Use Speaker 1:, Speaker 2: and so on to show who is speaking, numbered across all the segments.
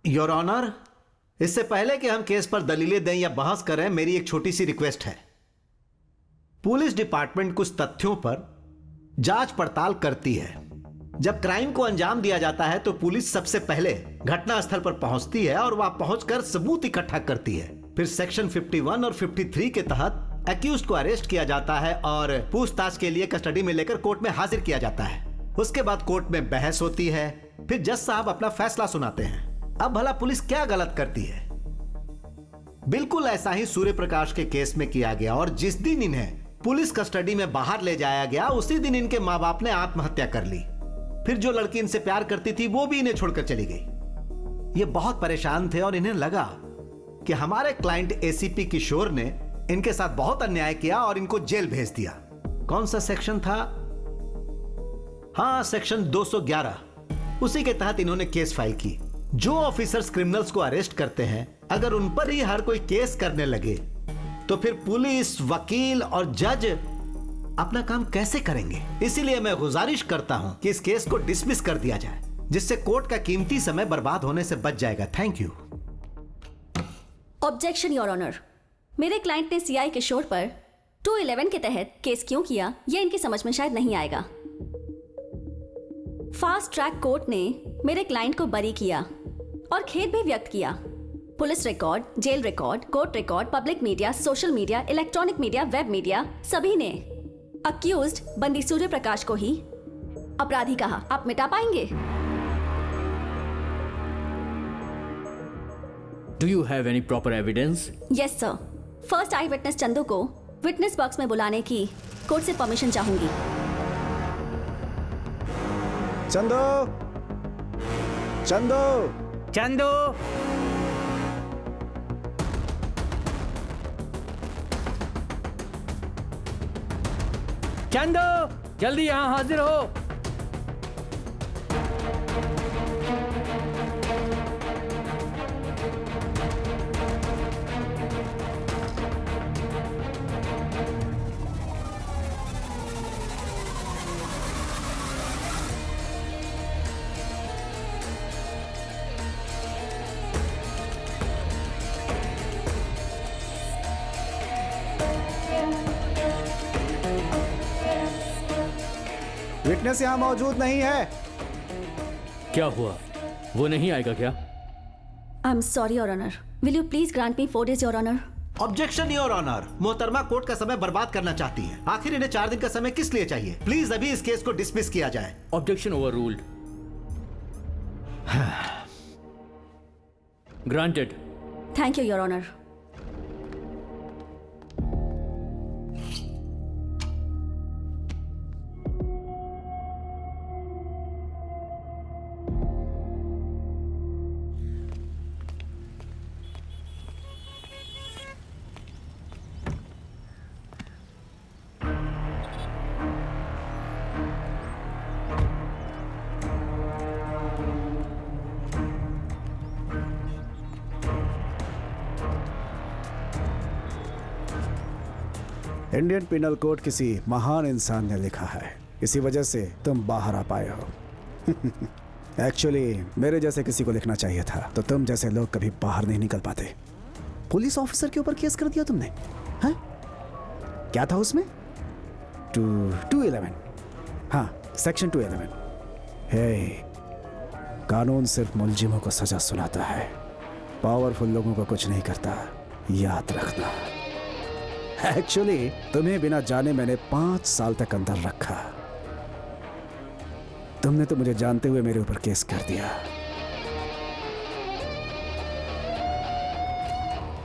Speaker 1: Your honour, इससे पहले कि हम केस पर दलीलें दें या बहस करें, मेरी एक छोटी सी रिक्वेस्ट है। पुलिस डिपार्टमेंट कुछ तथ्यों पर जांच पड़ताल करती है। जब क्राइम को अंजाम दिया जाता है तो पुलिस सबसे पहले घटना स्थल पर पहुंचती है और वहां पहुंचकर सबूत इकट्ठा करती है। फिर सेक्शन 51 और 53 के तहत एक्यूज्ड को अरेस्ट किया जाता है और पूछताछ के लिए कस्टडी में लेकर कोर्ट में हाजिर किया जाता है। उसके बाद कोर्ट में बहस होती है, फिर जज साहब अपना फैसला सुनाते हैं। अब भला पुलिस क्या गलत करती है? बिल्कुल ऐसा ही सूर्य प्रकाश के केस में किया गया और जिस दिन इन्हें पुलिस कस्टडी में बाहर ले जाया गया उसी दिन इनके माँ बाप ने आत्महत्या कर ली। फिर जो लड़की इनसे प्यार करती थी वो भी इन्हें छोड़कर चली गई। ये बहुत परेशान थे और इन्हें लगा कि हमारे क्लाइंट एसीपी किशोर ने इनके साथ बहुत अन्याय किया और इनको जेल भेज दिया। कौन सा सेक्शन था? हाँ, सेक्शन 211। उसी के तहत इन्होंने केस फाइल की। जो ऑफिसर्स क्रिमिनल्स को अरेस्ट करते हैं, अगर उन पर ही हर कोई केस करने लगे तो फिर पुलिस, वकील और जज अपना काम कैसे करेंगे? इसीलिए मैं गुजारिश करता हूं कि इस केस को डिसमिस कर दिया जाए, जिससे कोर्ट का कीमती समय बर्बाद होने से बच जाएगा। Thank you.
Speaker 2: Objection your honour. मेरे क्लाइंट ने सीआई किशोर पर 211 के तहत केस क्यों किया, यह इनकी समझ में शायद नहीं आएगा। फास्ट ट्रैक कोर्ट ने मेरे क्लाइंट को बरी किया और खेद भी व्यक्त किया। Police record, jail record, court record, public media, social media, electronic media, web media, सभी ने अक्यूज्ड बंदी सूर्य प्रकाश को ही अपराधी कहा। आप मिटा पाएंगे?
Speaker 3: Do you have any proper evidence?
Speaker 2: Yes sir. First I witness Chandu को विटनेस बॉक्स में बुलाने की कोर्ट से परमिशन चाहूंगी।
Speaker 4: चंदू, चंदू,
Speaker 3: चंदू, चंदू, जल्दी यहाँ हाजिर हो।
Speaker 4: विटनेस यहाँ मौजूद नहीं है।
Speaker 3: क्या हुआ? वो नहीं आएगा क्या?
Speaker 2: I am sorry your honour. Will you please grant me 4 days your honour?
Speaker 1: Objection your honour. मोहतरमा कोर्ट का समय बर्बाद करना चाहती है। आखिर इन्हें 4 दिन का समय किस लिए चाहिए? प्लीज अभी इस केस को डिसमिस किया जाए।
Speaker 3: Objection overruled. Granted.
Speaker 2: Thank you your honour.
Speaker 4: Indian penal code किसी महान इंसान ने लिखा है, इसी वजह से तुम बाहर आ पाए हो। एक्चुअली मेरे जैसे किसी को लिखना चाहिए था, तो तुम जैसे लोग कभी बाहर नहीं निकल पाते। पुलिस ऑफिसर के ऊपर केस कर दिया तुमने, हैं? क्या था उसमें? 211। हाँ, सेक्शन 211। हे, कानून सिर्फ मुलजिमों को सजा सुनाता है, पावरफुल लोगों को कुछ नहीं करता, याद रखना। एक्चुअली तुम्हें बिना जाने मैंने 5 साल तक अंदर रखा। तुमने तो मुझे जानते हुए मेरे ऊपर केस कर दिया।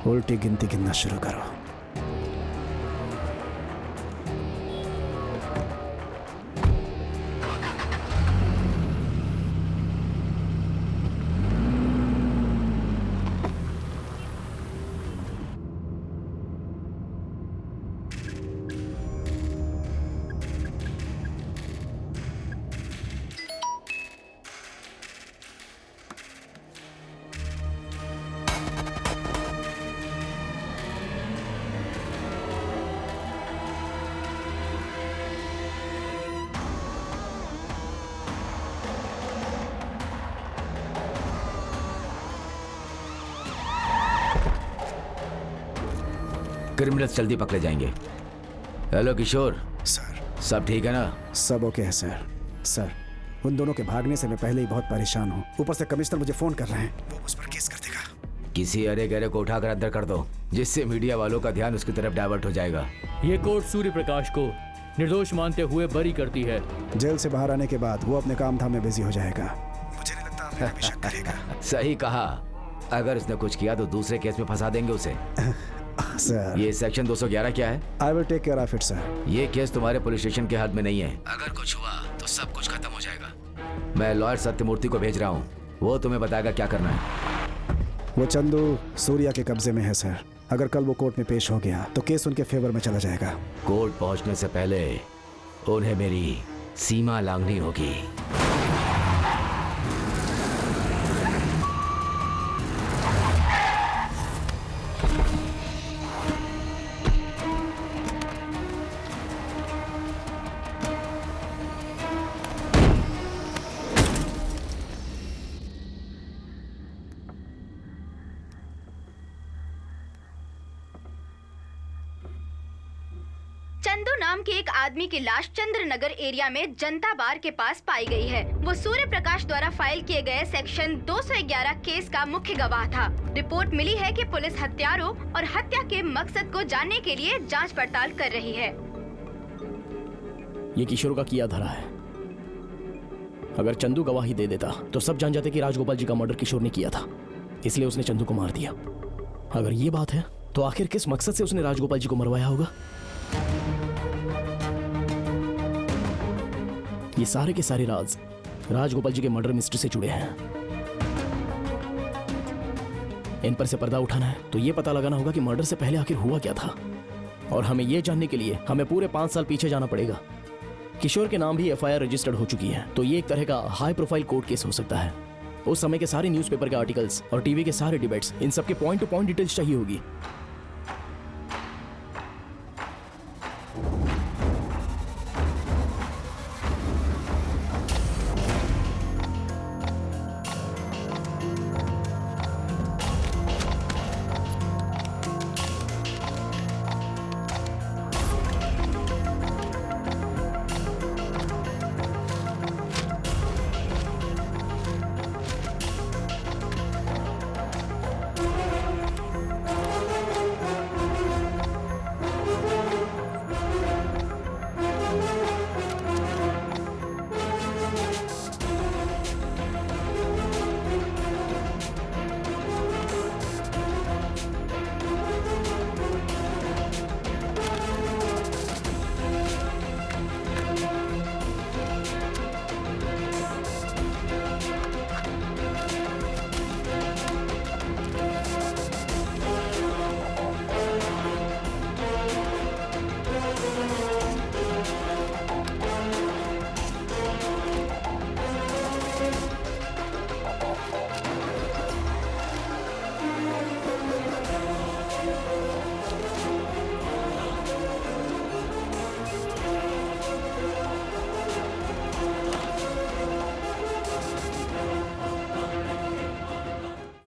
Speaker 4: उल्टी गिनती गिनना शुरू करो।
Speaker 5: क्रिमिनल्स जल्दी पकड़े जाएंगे। हेलो किशोर,
Speaker 4: सर
Speaker 5: सब ठीक है ना?
Speaker 4: सब ओके है सर। सर उन दोनों के भागने से मैं पहले ही बहुत परेशान हूँ, ऊपर से कमिश्नर मुझे फोन कर रहे हैं, वो उस पर केस कर देगा।
Speaker 5: किसी अरे गहरे को उठाकर अंदर कर दो, जिससे मीडिया वालों का ध्यान उसकी तरफ डाइवर्ट हो जाएगा।
Speaker 3: ये कोर्ट सूर्य प्रकाश को निर्दोष मानते हुए बरी करती है।
Speaker 4: जेल से बाहर आने के बाद वो अपने काम धाम में बिजी हो जाएगा, मुझे नहीं लगता हमें कभी शक करेगा।
Speaker 5: सही कहा, अगर उसने कुछ किया तो दूसरे केस में फंसा देंगे उसे।
Speaker 4: सर
Speaker 5: ये सेक्शन 211 क्या है?
Speaker 4: I will take care of it sir.
Speaker 5: ये केस तुम्हारे पुलिस स्टेशन के हाथ में नहीं है। अगर कुछ हुआ तो सब कुछ खत्म हो जाएगा। मैं लॉयर सत्यमूर्ति को भेज रहा हूँ, वो तुम्हें बताएगा क्या करना है।
Speaker 4: वो चंदू सूर्या के कब्जे में है सर। अगर कल वो कोर्ट में पेश हो गया तो केस उनके फेवर में चला जाएगा।
Speaker 5: कोर्ट पहुंचने से पहले उन्हें मेरी सीमा लांघनी होगी।
Speaker 6: चंदू नाम के एक आदमी की लाश चंद्रनगर एरिया में जनता बार के पास पाई गई है। वो सूर्य प्रकाश द्वारा फाइल किए गए सेक्शन 211 केस का मुख्य गवाह था। रिपोर्ट मिली है कि पुलिस हत्यारों और हत्या के मकसद को जानने के लिए जांच पड़ताल कर रही है।
Speaker 7: ये किशोर का किया धरा है। अगर चंदू गवाही दे देता तो सब जान जाते कि राजगोपाल जी का मर्डर किशोर ने किया था, इसलिए उसने चंदू को मार दिया। अगर ये बात है तो आखिर किस मकसद से उसने राजगोपाल जी को मरवाया होगा? ये सारे के सारे राज राजगोपाल जी के मर्डर मिस्ट्री से जुड़े हैं। इन पर से पर्दा उठाना है तो ये पता लगाना होगा कि मर्डर से पहले आखिर हुआ क्या था, और हमें यह जानने के लिए हमें पूरे 5 साल पीछे जाना पड़ेगा। किशोर के नाम भी एफआईआर रजिस्टर्ड हो चुकी है, तो ये एक तरह का हाई प्रोफाइल कोर्ट केस हो सकता है। उस समय के सारे न्यूज़पेपर के आर्टिकल्स और टीवी के सारे डिबेट्स, इन सब के पॉइंट टू पॉइंट डिटेल्स चाहिए होगी।